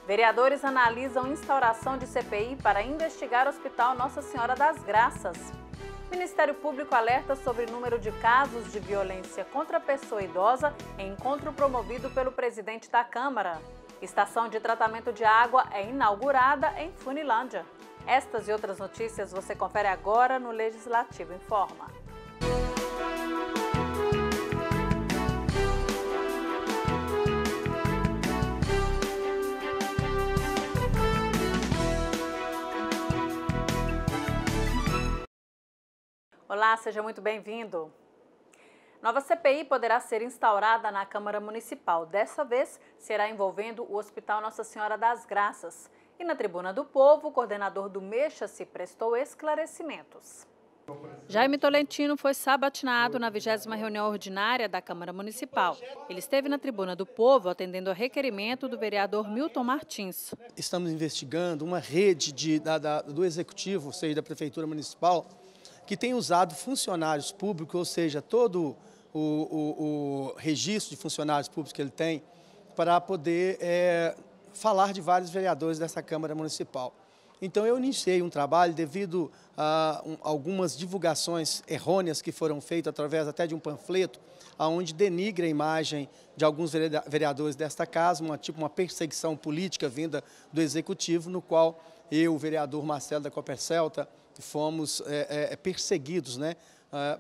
Vereadores analisam instauração de CPI para investigar o Hospital Nossa Senhora das Graças. Ministério Público alerta sobre o número de casos de violência contra a pessoa idosa em encontro promovido pelo presidente da Câmara. Estação de tratamento de água é inaugurada em Funilândia. Estas e outras notícias você confere agora no Legislativo Informa. Olá, seja muito bem-vindo. Nova CPI poderá ser instaurada na Câmara Municipal. Dessa vez, será envolvendo o Hospital Nossa Senhora das Graças. E na Tribuna do Povo, o coordenador do Mexa-se prestou esclarecimentos. Jaime Tolentino foi sabatinado na 20ª reunião ordinária da Câmara Municipal. Ele esteve na Tribuna do Povo atendendo ao requerimento do vereador Milton Martins. Estamos investigando uma rede do Executivo, ou seja, da Prefeitura Municipal, que tem usado funcionários públicos, ou seja, todo o registro de funcionários públicos que ele tem, para poder falar de vários vereadores dessa Câmara Municipal. Então eu iniciei um trabalho devido a algumas divulgações errôneas que foram feitas através até de um panfleto, onde denigra a imagem de alguns vereadores desta casa, uma perseguição política vinda do Executivo, no qual eu, o vereador Marcelo da Copercelta, fomos perseguidos,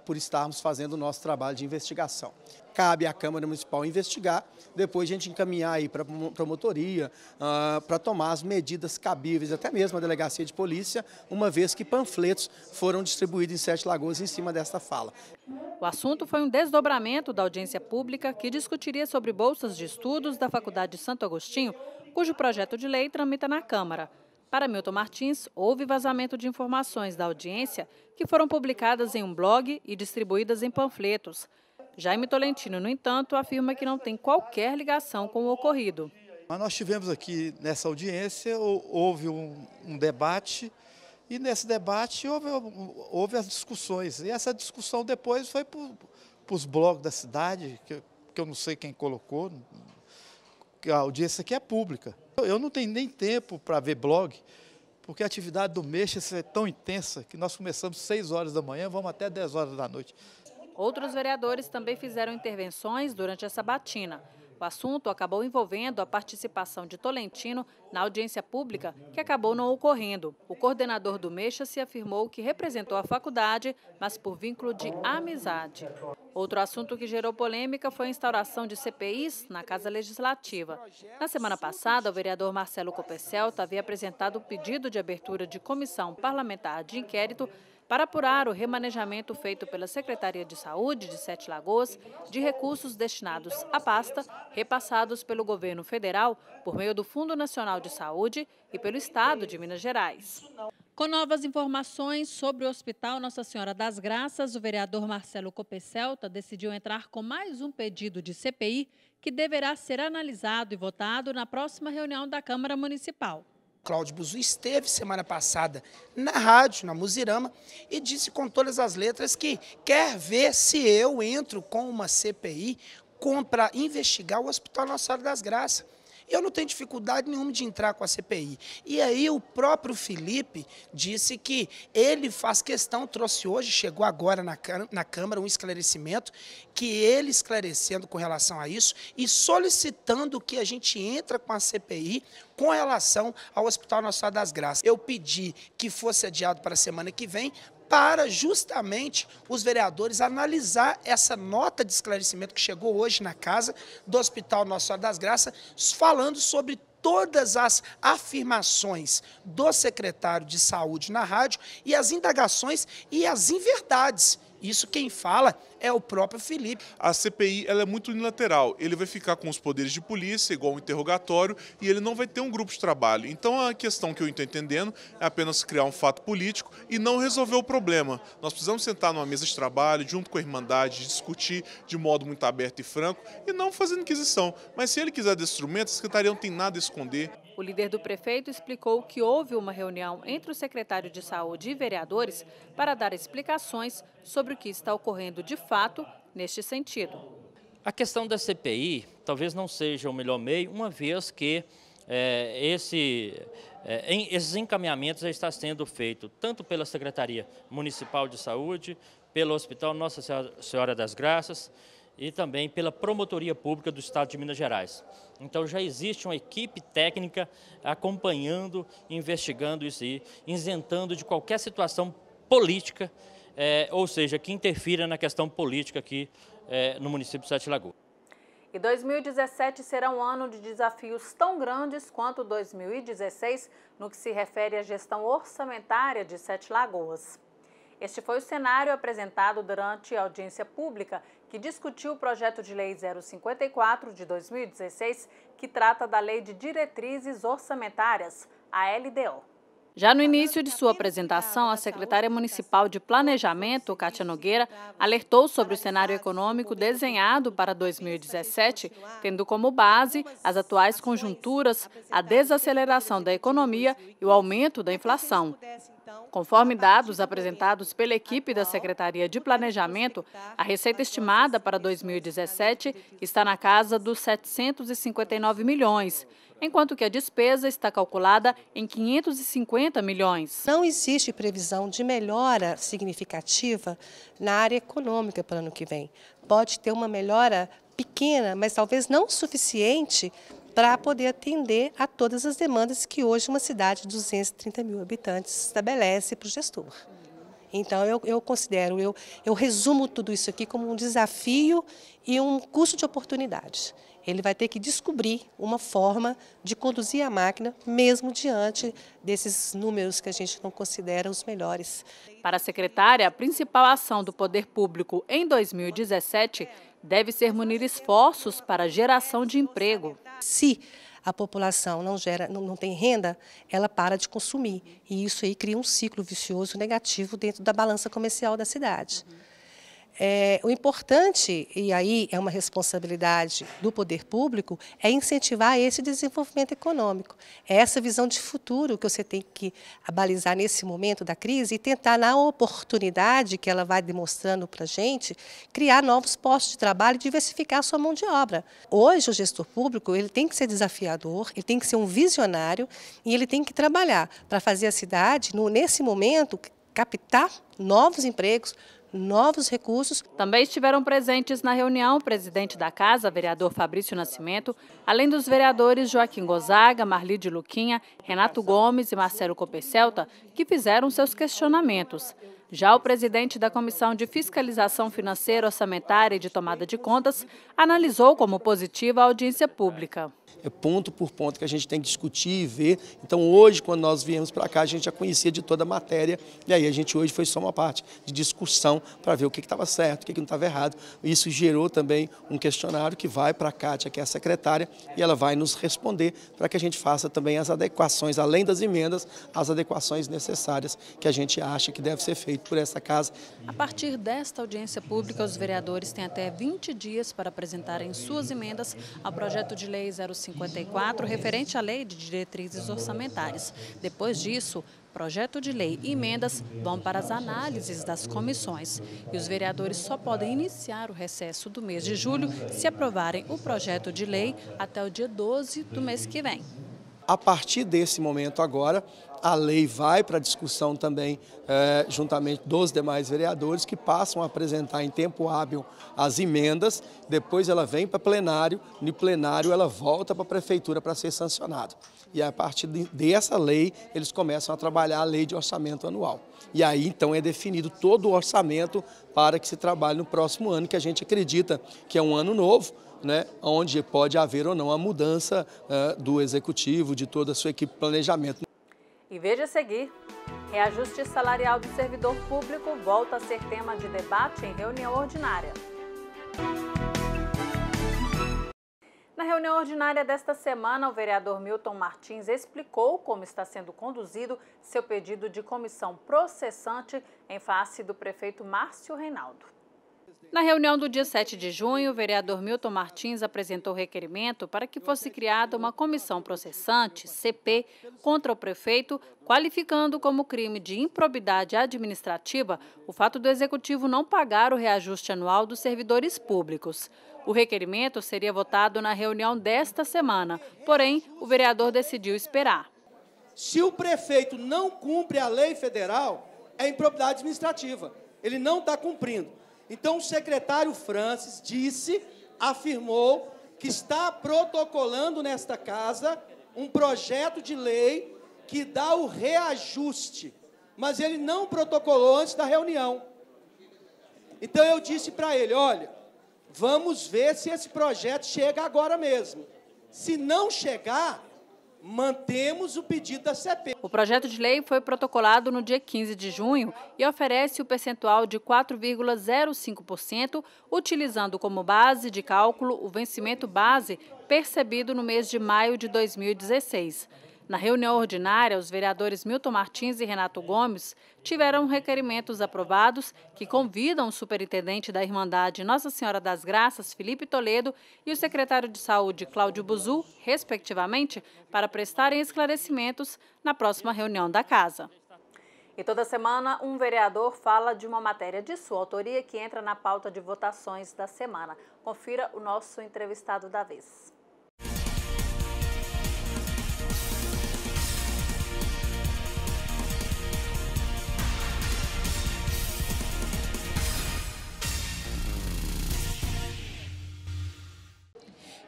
por estarmos fazendo o nosso trabalho de investigação. Cabe à Câmara Municipal investigar, depois a gente encaminhar aí para a promotoria, para tomar as medidas cabíveis, até mesmo a delegacia de polícia, uma vez que panfletos foram distribuídos em Sete Lagoas em cima desta fala. O assunto foi um desdobramento da audiência pública que discutiria sobre bolsas de estudos da Faculdade de Santo Agostinho, cujo projeto de lei tramita na Câmara. Para Milton Martins, houve vazamento de informações da audiência que foram publicadas em um blog e distribuídas em panfletos. Jaime Tolentino, no entanto, afirma que não tem qualquer ligação com o ocorrido. Mas nós tivemos aqui, nessa audiência, houve um debate, e nesse debate houve as discussões. E essa discussão depois foi para os blogs da cidade, que eu não sei quem colocou, que a audiência aqui é pública. Eu não tenho nem tempo para ver blog, porque a atividade do Mexa é tão intensa que nós começamos às 6 horas da manhã, vamos até 10 horas da noite. Outros vereadores também fizeram intervenções durante essa sabatina. O assunto acabou envolvendo a participação de Tolentino na audiência pública, que acabou não ocorrendo. O coordenador do Mexa-se afirmou que representou a faculdade, mas por vínculo de amizade. Outro assunto que gerou polêmica foi a instauração de CPIs na Casa Legislativa. Na semana passada, o vereador Marcelo Copercelta havia apresentado um pedido de abertura de comissão parlamentar de inquérito para apurar o remanejamento feito pela Secretaria de Saúde de Sete Lagoas de recursos destinados à pasta, repassados pelo governo federal por meio do Fundo Nacional de Saúde e pelo Estado de Minas Gerais. Com novas informações sobre o Hospital Nossa Senhora das Graças, o vereador Marcelo Copercelta decidiu entrar com mais um pedido de CPI que deverá ser analisado e votado na próxima reunião da Câmara Municipal. Cláudio Buzu esteve semana passada na rádio, na Muzirama, e disse com todas as letras que quer ver se eu entro com uma CPI para investigar o Hospital Nossa Senhora das Graças. Eu não tenho dificuldade nenhuma de entrar com a CPI. E aí o próprio Felipe disse que ele faz questão, trouxe hoje, chegou agora na Câmara um esclarecimento, que ele esclarecendo com relação a isso e solicitando que a gente entre com a CPI com relação ao Hospital Nossa Senhora das Graças. Eu pedi que fosse adiado para a semana que vem, para justamente os vereadores analisar essa nota de esclarecimento que chegou hoje na casa do Hospital Nossa Senhora das Graças, falando sobre todas as afirmações do secretário de Saúde na rádio e as indagações e as inverdades. Isso quem fala é o próprio Felipe. A CPI ela é muito unilateral. Ele vai ficar com os poderes de polícia, igual um interrogatório, e ele não vai ter um grupo de trabalho. Então a questão que eu estou entendendo é apenas criar um fato político e não resolver o problema. Nós precisamos sentar numa mesa de trabalho, junto com a Irmandade, discutir de modo muito aberto e franco, e não fazendo inquisição. Mas se ele quiser desse instrumento, a Secretaria não tem nada a esconder. O líder do prefeito explicou que houve uma reunião entre o secretário de Saúde e vereadores para dar explicações sobre o que está ocorrendo de fato neste sentido. A questão da CPI talvez não seja o melhor meio, uma vez que Esses encaminhamentos já estão sendo feitos tanto pela Secretaria Municipal de Saúde, pelo Hospital Nossa Senhora das Graças e também pela Promotoria Pública do Estado de Minas Gerais. Então já existe uma equipe técnica acompanhando, investigando isso aí, isentando de qualquer situação política, ou seja, que interfira na questão política aqui no município de Sete Lagoas. E 2017 será um ano de desafios tão grandes quanto 2016 no que se refere à gestão orçamentária de Sete Lagoas. Este foi o cenário apresentado durante a audiência pública que discutiu o projeto de lei 054 de 2016, que trata da Lei de Diretrizes Orçamentárias, a LDO. Já no início de sua apresentação, a secretária municipal de Planejamento, Kátia Nogueira, alertou sobre o cenário econômico desenhado para 2017, tendo como base as atuais conjunturas, a desaceleração da economia e o aumento da inflação. Conforme dados apresentados pela equipe da Secretaria de Planejamento, a receita estimada para 2017 está na casa dos 759 milhões, enquanto que a despesa está calculada em 550 milhões. Não existe previsão de melhora significativa na área econômica para o ano que vem. Pode ter uma melhora pequena, mas talvez não suficiente para poder atender a todas as demandas que hoje uma cidade de 230 mil habitantes estabelece para o gestor. Então, eu considero, eu resumo tudo isso aqui como um desafio e um custo de oportunidade. Ele vai ter que descobrir uma forma de conduzir a máquina, mesmo diante desses números que a gente não considera os melhores. Para a secretária, a principal ação do poder público em 2017 deve ser munir esforços para a geração de emprego. Se a população não tem renda, ela para de consumir. E isso aí cria um ciclo vicioso negativo dentro da balança comercial da cidade. O importante, e aí é uma responsabilidade do poder público, é incentivar esse desenvolvimento econômico. É essa visão de futuro que você tem que abalizar nesse momento da crise e tentar, na oportunidade que ela vai demonstrando para a gente, criar novos postos de trabalho e diversificar a sua mão de obra. Hoje, o gestor público ele tem que ser desafiador, ele tem que ser um visionário e ele tem que trabalhar para fazer a cidade, nesse momento, captar novos empregos, novos recursos. Também estiveram presentes na reunião o presidente da Casa, vereador Fabrício Nascimento, além dos vereadores Joaquim Gonzaga, Marli de Luquinha, Renato Gomes e Marcelo Copercelta, que fizeram seus questionamentos. Já o presidente da Comissão de Fiscalização Financeira, Orçamentária e de Tomada de Contas analisou como positiva a audiência pública. É ponto por ponto que a gente tem que discutir e ver. Então, hoje, quando nós viemos para cá, a gente já conhecia de toda a matéria. E aí, a gente hoje foi só uma parte de discussão para ver o que estava certo, o que não estava errado. Isso gerou também um questionário que vai para a Kátia, que é a secretária, e ela vai nos responder para que a gente faça também as adequações, além das emendas, as adequações necessárias que a gente acha que deve ser feito por essa casa. A partir desta audiência pública, os vereadores têm até 20 dias para apresentarem suas emendas ao projeto de lei 054, referente à Lei de Diretrizes Orçamentárias. Depois disso, projeto de lei e emendas vão para as análises das comissões. E os vereadores só podem iniciar o recesso do mês de julho se aprovarem o projeto de lei até o dia 12 do mês que vem. A partir desse momento agora, a lei vai para discussão também, juntamente dos demais vereadores, que passam a apresentar em tempo hábil as emendas, depois ela vem para plenário, no plenário ela volta para a prefeitura para ser sancionada. E a partir dessa lei, eles começam a trabalhar a lei de orçamento anual. E aí, então, é definido todo o orçamento para que se trabalhe no próximo ano, que a gente acredita que é um ano novo, né, onde pode haver ou não a mudança do executivo, de toda a sua equipe de planejamento. E veja a seguir, reajuste salarial do servidor público volta a ser tema de debate em reunião ordinária. Na reunião ordinária desta semana, o vereador Milton Martins explicou como está sendo conduzido seu pedido de comissão processante em face do prefeito Márcio Reinaldo. Na reunião do dia 7 de junho, o vereador Milton Martins apresentou requerimento para que fosse criada uma comissão processante, CP, contra o prefeito, qualificando como crime de improbidade administrativa o fato do executivo não pagar o reajuste anual dos servidores públicos. O requerimento seria votado na reunião desta semana, porém, o vereador decidiu esperar. Se o prefeito não cumpre a lei federal, é improbidade administrativa. Ele não está cumprindo. Então, o secretário Francis afirmou que está protocolando nesta casa um projeto de lei que dá o reajuste, mas ele não protocolou antes da reunião. Então, eu disse para ele, olha, vamos ver se esse projeto chega agora mesmo. Se não chegar, mantemos o pedido da CP. O projeto de lei foi protocolado no dia 15 de junho e oferece o percentual de 4,05%, utilizando como base de cálculo o vencimento base percebido no mês de maio de 2016. Na reunião ordinária, os vereadores Milton Martins e Renato Gomes tiveram requerimentos aprovados que convidam o superintendente da Irmandade Nossa Senhora das Graças, Felipe Toledo, e o secretário de Saúde, Cláudio Buzu, respectivamente, para prestarem esclarecimentos na próxima reunião da Casa. E toda semana, um vereador fala de uma matéria de sua autoria que entra na pauta de votações da semana. Confira o nosso entrevistado da vez.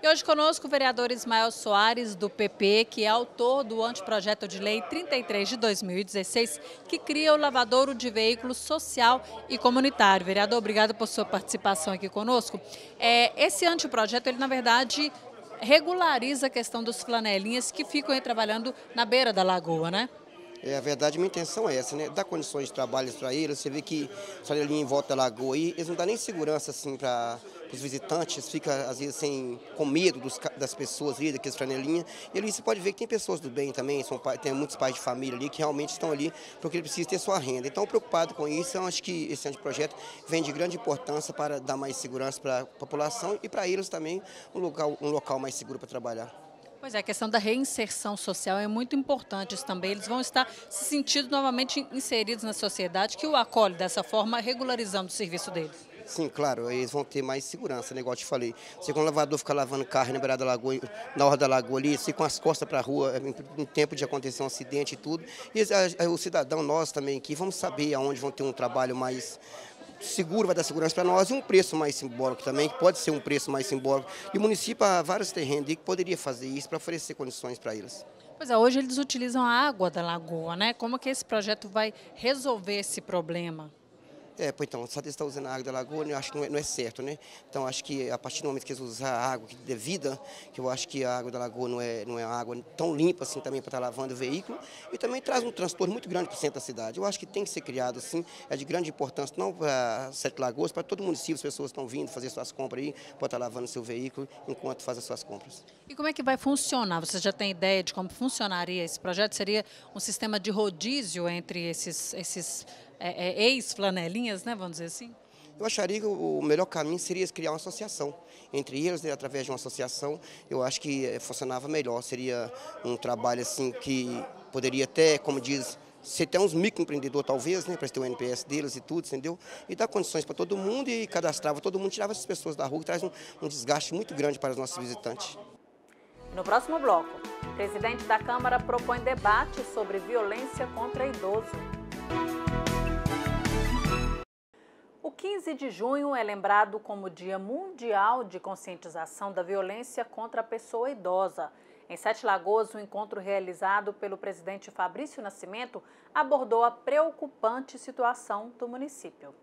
E hoje conosco o vereador Ismael Soares, do PP, que é autor do anteprojeto de lei 33 de 2016, que cria o lavadouro de veículos social e comunitário. Vereador, obrigado por sua participação aqui conosco. Esse anteprojeto, ele na verdade regulariza a questão dos flanelinhas que ficam aí trabalhando na beira da lagoa, né? A verdade, minha intenção é essa, né? Dar condições de trabalho para eles. Você vê que a linha em volta da lagoa aí, eles não dão nem segurança assim para os visitantes, fica às vezes com medo das pessoas ali, daqueles flanelinhas. E ali você pode ver que tem pessoas do bem também, tem muitos pais de família ali que realmente estão ali porque eles precisam ter sua renda. Então, preocupado com isso, eu acho que esse anteprojeto vem de grande importância para dar mais segurança para a população e para eles também um local mais seguro para trabalhar. Pois é, a questão da reinserção social é muito importante isso também. Eles vão estar se sentindo novamente inseridos na sociedade, que o acolhe dessa forma, regularizando o serviço deles. Sim, claro, eles vão ter mais segurança, né, igual eu te falei. Você com o lavador fica lavando carro na beirada da lagoa, na hora da lagoa ali, você com as costas para a rua, em tempo de acontecer um acidente e tudo. E o cidadão, nós também aqui, vamos saber aonde vão ter um trabalho mais seguro, vai dar segurança para nós e um preço mais simbólico também, que pode ser um preço mais simbólico. E o município há vários terrenos que poderia fazer isso para oferecer condições para eles. Pois é, hoje eles utilizam a água da lagoa, né? Como que esse projeto vai resolver esse problema? Pois então, só eles estão usando a água da lagoa, eu acho que não é certo, né? Então, acho que a partir do momento que eles usar a água devida, que eu acho que a água da lagoa não é uma água tão limpa assim também para estar lavando o veículo, e também traz um transtorno muito grande para o centro da cidade. Eu acho que tem que ser criado assim, é de grande importância, não para Sete Lagoas, para todo o município, as pessoas estão vindo fazer suas compras aí, pode estar lavando seu veículo enquanto faz as suas compras. E como é que vai funcionar? Você já tem ideia de como funcionaria esse projeto? Seria um sistema de rodízio entre esses ex-flanelinhas, né, vamos dizer assim? Eu acharia que o melhor caminho seria criar uma associação. Entre eles, né, através de uma associação, eu acho que funcionava melhor. Seria um trabalho assim que poderia até, como diz, ser até uns microempreendedores talvez, né, para ter o NPS deles e tudo, entendeu? E dar condições para todo mundo e cadastrava todo mundo, tirava essas pessoas da rua, que traz um desgaste muito grande para os nossos visitantes. No próximo bloco, o presidente da Câmara propõe debate sobre violência contra idoso. O 15 de junho é lembrado como Dia Mundial de Conscientização da Violência contra a Pessoa Idosa. Em Sete Lagoas, um encontro realizado pelo presidente Fabrício Nascimento abordou a preocupante situação do município.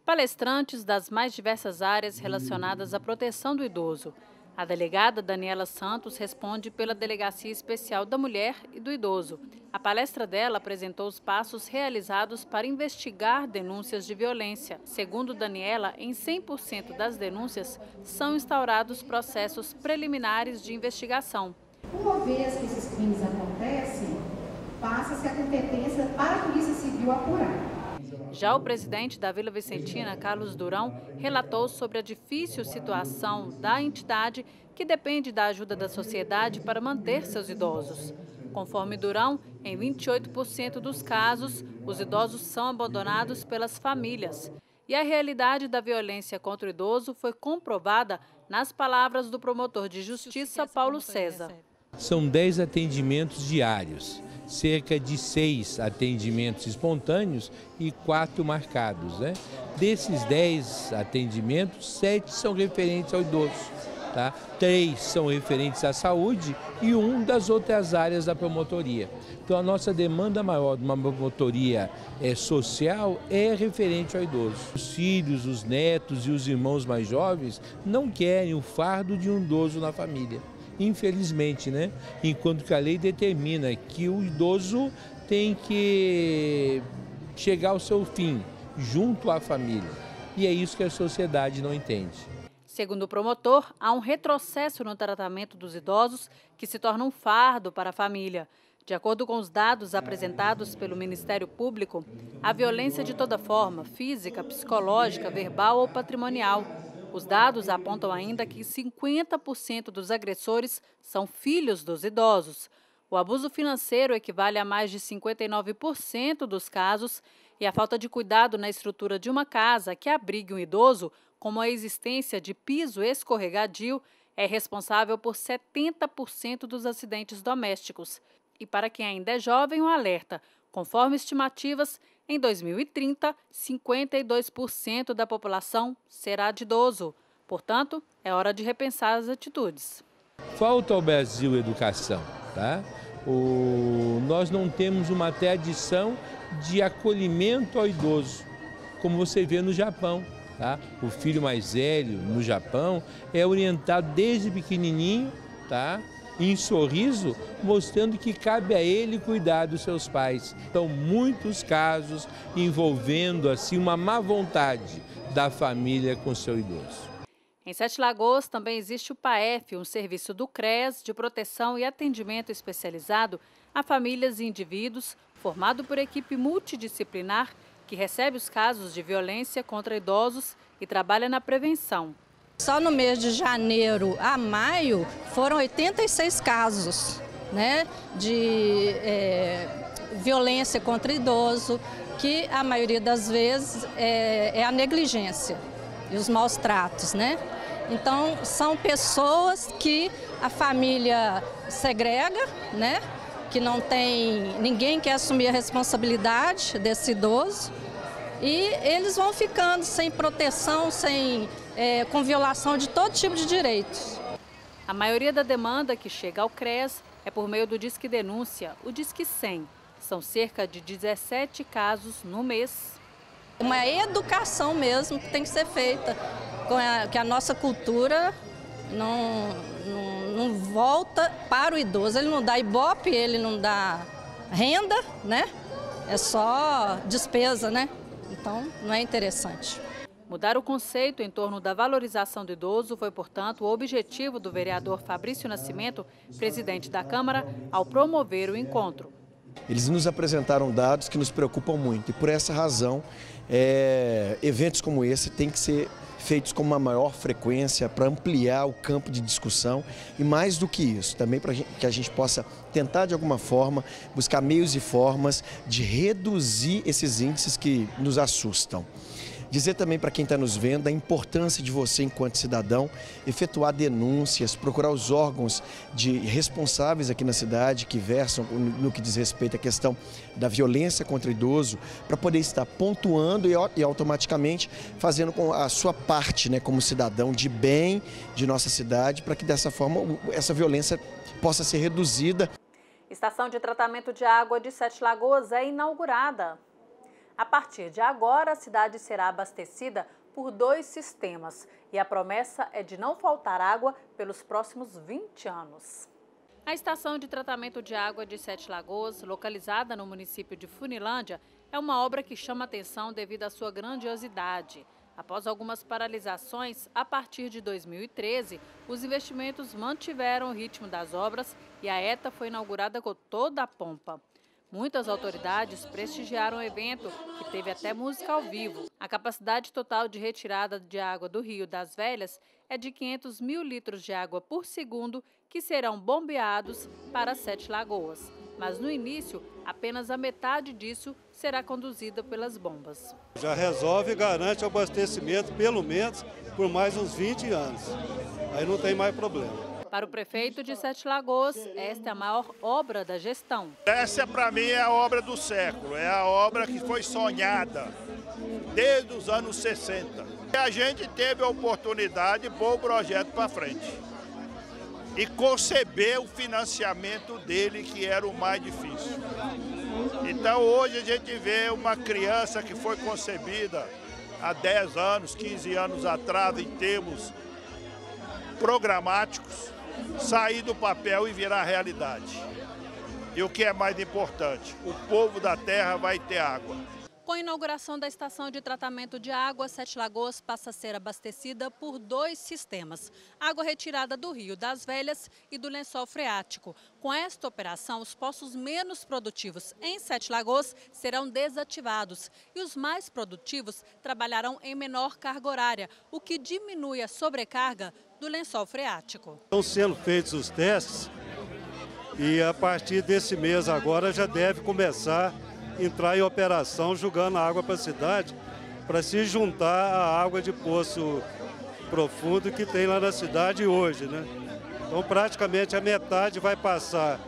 Palestrantes das mais diversas áreas relacionadas à proteção do idoso. A delegada Daniela Santos responde pela Delegacia Especial da Mulher e do Idoso. A palestra dela apresentou os passos realizados para investigar denúncias de violência. Segundo Daniela, em 100% das denúncias são instaurados processos preliminares de investigação. Uma vez que esses crimes acontecem, passa-se a competência para a Polícia Civil apurar. Já o presidente da Vila Vicentina, Carlos Durão, relatou sobre a difícil situação da entidade que depende da ajuda da sociedade para manter seus idosos. Conforme Durão, em 28% dos casos, os idosos são abandonados pelas famílias. E a realidade da violência contra o idoso foi comprovada nas palavras do promotor de justiça, Paulo César. São 10 atendimentos diários, cerca de 6 atendimentos espontâneos e 4 marcados, né? Desses 10 atendimentos, 7 são referentes ao idoso. Tá? 3 são referentes à saúde e 1 das outras áreas da promotoria. Então a nossa demanda maior de uma promotoria social é referente ao idoso. Os filhos, os netos e os irmãos mais jovens não querem o fardo de um idoso na família. Infelizmente, né? Enquanto que a lei determina que o idoso tem que chegar ao seu fim, junto à família. E é isso que a sociedade não entende. Segundo o promotor, há um retrocesso no tratamento dos idosos que se torna um fardo para a família. De acordo com os dados apresentados pelo Ministério Público, a violência de toda forma, física, psicológica, verbal ou patrimonial. Os dados apontam ainda que 50% dos agressores são filhos dos idosos. O abuso financeiro equivale a mais de 59% dos casos e a falta de cuidado na estrutura de uma casa que abrigue um idoso, como a existência de piso escorregadio, é responsável por 70% dos acidentes domésticos. E para quem ainda é jovem, um alerta. Conforme estimativas, em 2030, 52% da população será de idoso. Portanto, é hora de repensar as atitudes. Falta ao Brasil educação, tá? Nós não temos uma tradição de acolhimento ao idoso, como você vê no Japão. Tá? O filho mais velho no Japão é orientado desde pequenininho, tá? Em sorriso, mostrando que cabe a ele cuidar dos seus pais. Então, muitos casos envolvendo assim uma má vontade da família com seu idoso. Em Sete Lagoas também existe o PAEF, um serviço do CREAS de proteção e atendimento especializado a famílias e indivíduos, formado por equipe multidisciplinar que recebe os casos de violência contra idosos e trabalha na prevenção. Só no mês de janeiro a maio foram 86 casos, né, de violência contra idoso, que a maioria das vezes é a negligência e os maus tratos, né? Então são pessoas que a família segrega, né? Que não tem ninguém que assumir a responsabilidade desse idoso e eles vão ficando sem proteção, com violação de todo tipo de direitos. A maioria da demanda que chega ao CREAS é por meio do Disque Denúncia, o Disque 100. São cerca de 17 casos no mês. Uma educação mesmo que tem que ser feita, que a nossa cultura não volta para o idoso. Ele não dá ibope, ele não dá renda, né? É só despesa, né? Então, não é interessante. Mudar o conceito em torno da valorização do idoso foi, portanto, o objetivo do vereador Fabrício Nascimento, presidente da Câmara, ao promover o encontro. Eles nos apresentaram dados que nos preocupam muito e, por essa razão, eventos como esse têm que ser feitos com uma maior frequência para ampliar o campo de discussão e, mais do que isso, também para que a gente possa tentar, de alguma forma, buscar meios e formas de reduzir esses índices que nos assustam. Dizer também para quem está nos vendo a importância de você, enquanto cidadão, efetuar denúncias, procurar os órgãos responsáveis aqui na cidade que versam no que diz respeito à questão da violência contra o idoso, para poder estar pontuando e automaticamente fazendo com a sua parte, né, como cidadão de bem de nossa cidade, para que dessa forma essa violência possa ser reduzida. Estação de tratamento de água de Sete Lagoas é inaugurada. A partir de agora, a cidade será abastecida por 2 sistemas e a promessa é de não faltar água pelos próximos 20 anos. A estação de tratamento de água de Sete Lagoas, localizada no município de Funilândia, é uma obra que chama atenção devido à sua grandiosidade. Após algumas paralisações, a partir de 2013, os investimentos mantiveram o ritmo das obras e a ETA foi inaugurada com toda a pompa. Muitas autoridades prestigiaram o evento, que teve até música ao vivo. A capacidade total de retirada de água do Rio das Velhas é de 500 mil litros de água por segundo, que serão bombeados para 7 lagoas. Mas no início, apenas a metade disso será conduzida pelas bombas. Já resolve e garante o abastecimento, pelo menos, por mais uns 20 anos. Aí não tem mais problema. Para o prefeito de 7 Lagoas, esta é a maior obra da gestão. Essa, para mim, é a obra do século, é a obra que foi sonhada desde os anos 60. E a gente teve a oportunidade de pôr o projeto para frente e conceber o financiamento dele, que era o mais difícil. Então, hoje a gente vê uma criança que foi concebida há 10 anos, 15 anos atrás, em termos programáticos, sair do papel e virar realidade. E o que é mais importante, o povo da terra vai ter água. Com a inauguração da estação de tratamento de água, 7 Lagoas passa a ser abastecida por 2 sistemas: água retirada do Rio das Velhas e do lençol freático. Com esta operação, os poços menos produtivos em 7 Lagoas serão desativados e os mais produtivos trabalharão em menor carga horária, o que diminui a sobrecarga do lençol freático. Estão sendo feitos os testes e a partir desse mês agora já deve começar entrar em operação jogando água para a cidade, para se juntar à água de poço profundo que tem lá na cidade hoje, né? Então praticamente a metade vai passar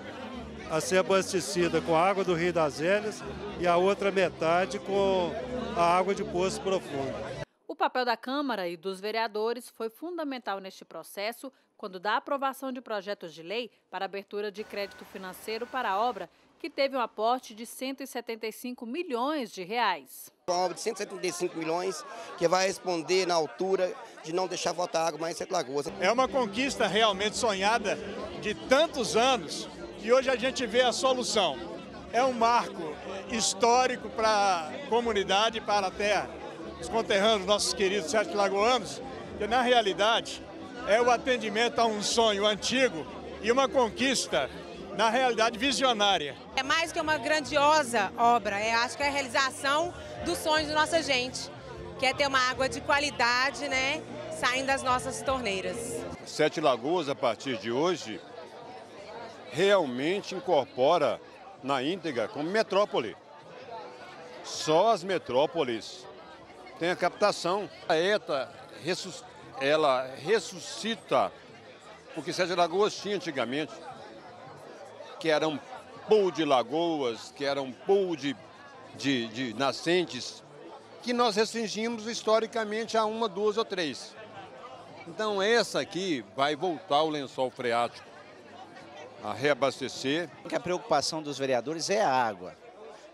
a ser abastecida com a água do Rio das Velhas e a outra metade com a água de poço profundo. O papel da Câmara e dos vereadores foi fundamental neste processo, quando da aprovação de projetos de lei para abertura de crédito financeiro para a obra, que teve um aporte de 175 milhões de reais. Uma obra de 175 milhões que vai responder na altura de não deixar faltar água mais em 7 Lagoas. É uma conquista realmente sonhada de tantos anos e hoje a gente vê a solução. É um marco histórico para a comunidade, para até os conterrâneos, nossos queridos 7 lagoanos, que na realidade é o atendimento a um sonho antigo e uma conquista, na realidade, visionária. É mais que uma grandiosa obra, acho que é a realização dos sonhos da nossa gente, que é ter uma água de qualidade, né, saindo das nossas torneiras. 7 Lagoas, a partir de hoje, realmente incorpora na íntegra como metrópole. Só as metrópoles têm a captação. A ETA, ela ressuscita o que 7 Lagoas tinha antigamente, que era um pool de lagoas, que era um pool de nascentes, que nós restringimos historicamente a 1, 2 ou 3. Então essa aqui vai voltar o lençol freático a reabastecer. A preocupação dos vereadores é a água.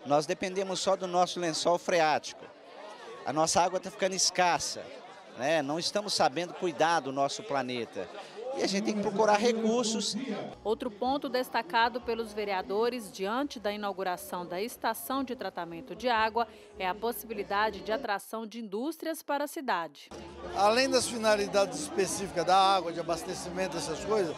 Nós dependemos só do nosso lençol freático. A nossa água está ficando escassa, né? Não estamos sabendo cuidar do nosso planeta. E a gente tem que procurar recursos. Outro ponto destacado pelos vereadores diante da inauguração da estação de tratamento de água é a possibilidade de atração de indústrias para a cidade. Além das finalidades específicas da água, de abastecimento, essas coisas,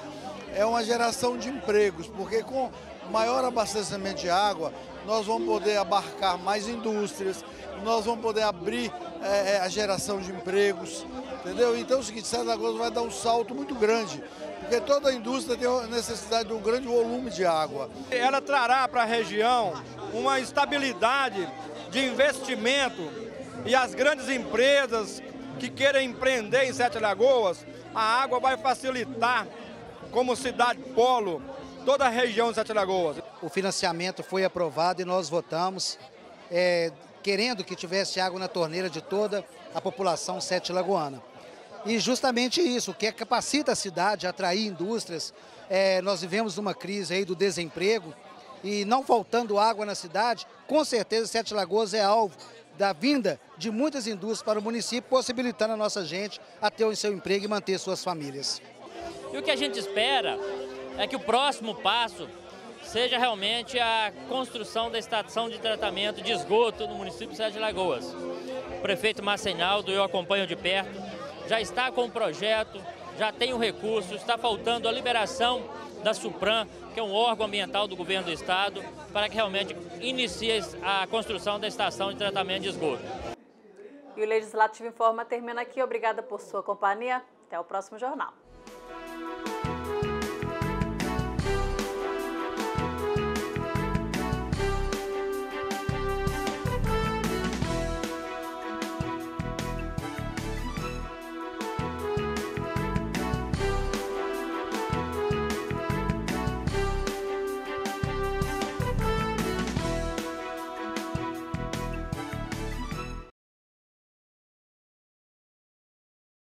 é uma geração de empregos, porque com maior abastecimento de água, nós vamos poder abarcar mais indústrias, nós vamos poder abrir a geração de empregos, entendeu? Então é o seguinte, 7 Lagoas vai dar um salto muito grande, porque toda a indústria tem a necessidade de um grande volume de água. Ela trará para a região uma estabilidade de investimento e as grandes empresas que querem empreender em 7 Lagoas, a água vai facilitar como cidade polo toda a região de 7 Lagoas. O financiamento foi aprovado e nós votamos, querendo que tivesse água na torneira de toda a população 7 lagoana. E justamente isso, que capacita a cidade a atrair indústrias. Nós vivemos uma crise aí do desemprego e não faltando água na cidade, com certeza 7 Lagoas é alvo da vinda de muitas indústrias para o município, possibilitando a nossa gente a ter o seu emprego e manter suas famílias. E o que a gente espera é que o próximo passo seja realmente a construção da estação de tratamento de esgoto no município de 7 Lagoas. O prefeito Marcenaldo, eu acompanho de perto, já está com o projeto, já tem o recurso, está faltando a liberação da Supram, que é um órgão ambiental do governo do estado, para que realmente inicie a construção da estação de tratamento de esgoto. E o Legislativo Informa termina aqui. Obrigada por sua companhia. Até o próximo jornal.